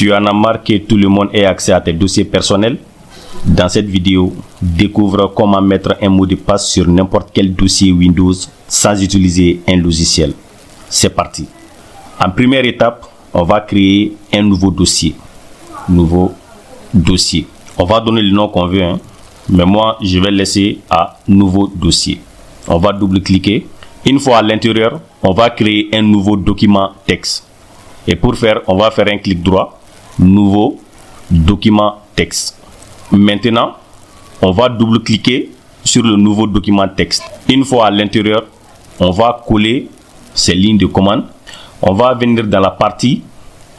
Tu en as marre que tout le monde ait accès à tes dossiers personnels? Dans cette vidéo, découvre comment mettre un mot de passe sur n'importe quel dossier Windows sans utiliser un logiciel. C'est parti. En première étape, on va créer un nouveau dossier. On va donner le nom qu'on veut, mais moi, je vais laisser à nouveau dossier. On va double-cliquer. Une fois à l'intérieur, on va créer un nouveau document texte. Et pour faire, on va faire un clic droit. Nouveau document texte. Maintenant, on va double-cliquer sur le nouveau document texte. Une fois à l'intérieur, on va coller ces lignes de commande. On va venir dans la partie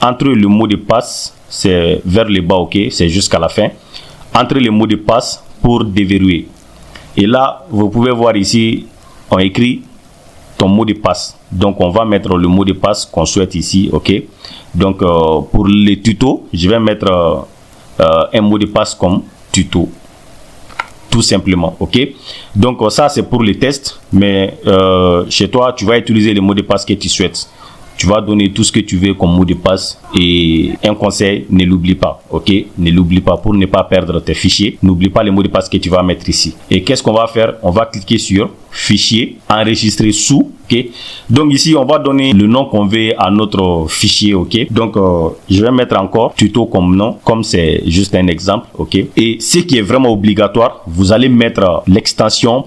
entre le mot de passe, c'est vers le bas, ok, c'est jusqu'à la fin. Entre les mots de passe pour déverrouiller. Et là, vous pouvez voir ici, on écrit ton mot de passe. Donc, on va mettre le mot de passe qu'on souhaite ici, ok. Donc, pour les tutos, je vais mettre un mot de passe comme tuto. Tout simplement, ok. Donc, ça, c'est pour les tests. Mais chez toi, tu vas utiliser le mot de passe que tu souhaites. Tu vas donner tout ce que tu veux comme mot de passe. Et un conseil, ne l'oublie pas, ok. Ne l'oublie pas pour ne pas perdre tes fichiers. N'oublie pas les mots de passe que tu vas mettre ici. Et qu'est-ce qu'on va faire? On va cliquer sur fichier, enregistrer sous, ok. Donc ici, on va donner le nom qu'on veut à notre fichier, ok. Donc, je vais mettre encore tuto comme nom, comme c'est juste un exemple, ok. Et ce qui est vraiment obligatoire, vous allez mettre l'extension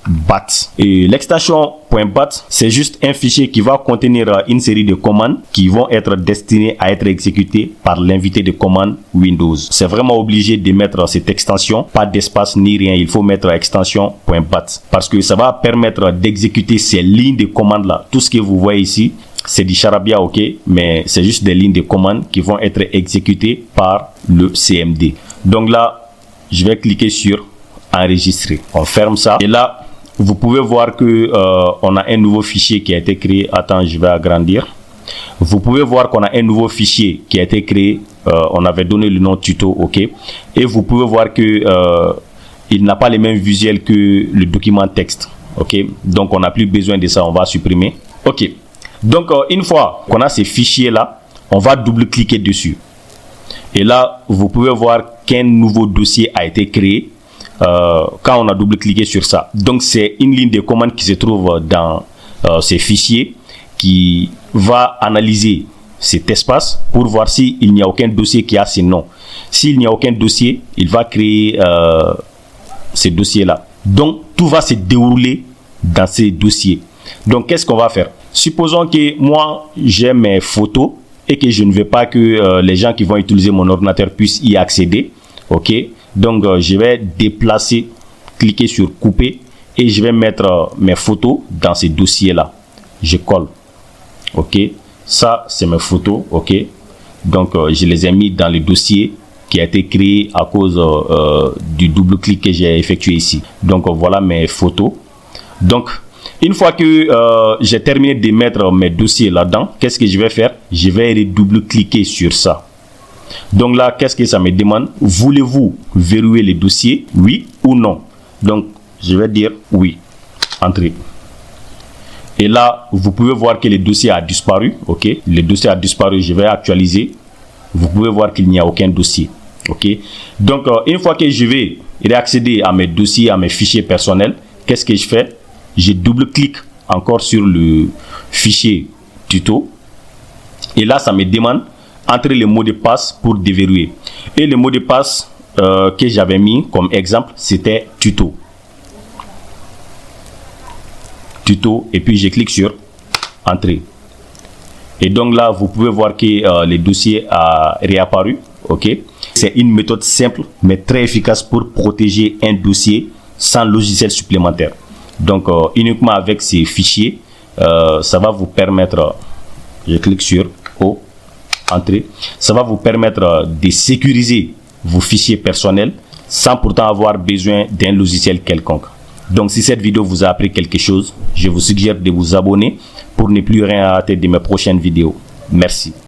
.bat. Et l'extension .bat, c'est juste un fichier qui va contenir une série de commandes qui vont être destinées à être exécutées par l'invité de commande Windows. C'est vraiment obligé de mettre cette extension, pas d'espace ni rien. Il faut mettre extension .bat parce que ça va permettre d'exécuter ces lignes de commande là. Tout ce que vous voyez ici, c'est du charabia, ok, mais c'est juste des lignes de commande qui vont être exécutées par le CMD. Donc là, je vais cliquer sur enregistrer. On ferme ça et là, vous pouvez voir que on a un nouveau fichier qui a été créé. Attends, je vais agrandir. Vous pouvez voir qu'on a un nouveau fichier qui a été créé. On avait donné le nom tuto, ok. Et vous pouvez voir que il n'a pas les mêmes visuels que le document texte, ok. Donc on n'a plus besoin de ça. On va supprimer, ok. Donc une fois qu'on a ces fichiers là, on va double-cliquer dessus. Et là, vous pouvez voir qu'un nouveau dossier a été créé. Quand on a double-cliqué sur ça. Donc, c'est une ligne de commande qui se trouve dans ces fichiers qui va analyser cet espace pour voir s'il n'y a aucun dossier qui a ce nom. S'il n'y a aucun dossier, il va créer ces dossiers-là. Donc, tout va se dérouler dans ces dossiers. Donc, qu'est-ce qu'on va faire? Supposons que moi, j'ai mes photos et que je ne veux pas que les gens qui vont utiliser mon ordinateur puissent y accéder. OK? Donc, je vais déplacer, cliquer sur couper et je vais mettre mes photos dans ces dossiers-là. Je colle. OK. Ça, c'est mes photos. OK. Donc, je les ai mis dans le dossier qui a été créé à cause du double-clic que j'ai effectué ici. Donc, voilà mes photos. Donc, une fois que j'ai terminé de mettre mes dossiers là-dedans, qu'est-ce que je vais faire? Je vais double-cliquer sur ça. Donc là, qu'est-ce que ça me demande? Voulez-vous verrouiller les dossiers? Oui ou non? Donc, je vais dire oui. Entrer. Et là, vous pouvez voir que le dossier a disparu. OK? Le dossier a disparu. Je vais actualiser. Vous pouvez voir qu'il n'y a aucun dossier. OK? Donc, une fois que je vais réaccéder à mes dossiers, à mes fichiers personnels, qu'est-ce que je fais? Je double-clique encore sur le fichier tuto. Et là, ça me demande entrer les mots de passe pour déverrouiller. Et le mot de passe que j'avais mis comme exemple, c'était tuto. Tuto, et puis je clique sur entrer. Et donc là, vous pouvez voir que le dossier a réapparu. OK? C'est une méthode simple, mais très efficace pour protéger un dossier sans logiciel supplémentaire. Donc, uniquement avec ces fichiers, ça va vous permettre, je clique sur O. Entrée, ça va vous permettre de sécuriser vos fichiers personnels sans pourtant avoir besoin d'un logiciel quelconque. Donc, si cette vidéo vous a appris quelque chose, je vous suggère de vous abonner pour ne plus rien rater de mes prochaines vidéos. Merci.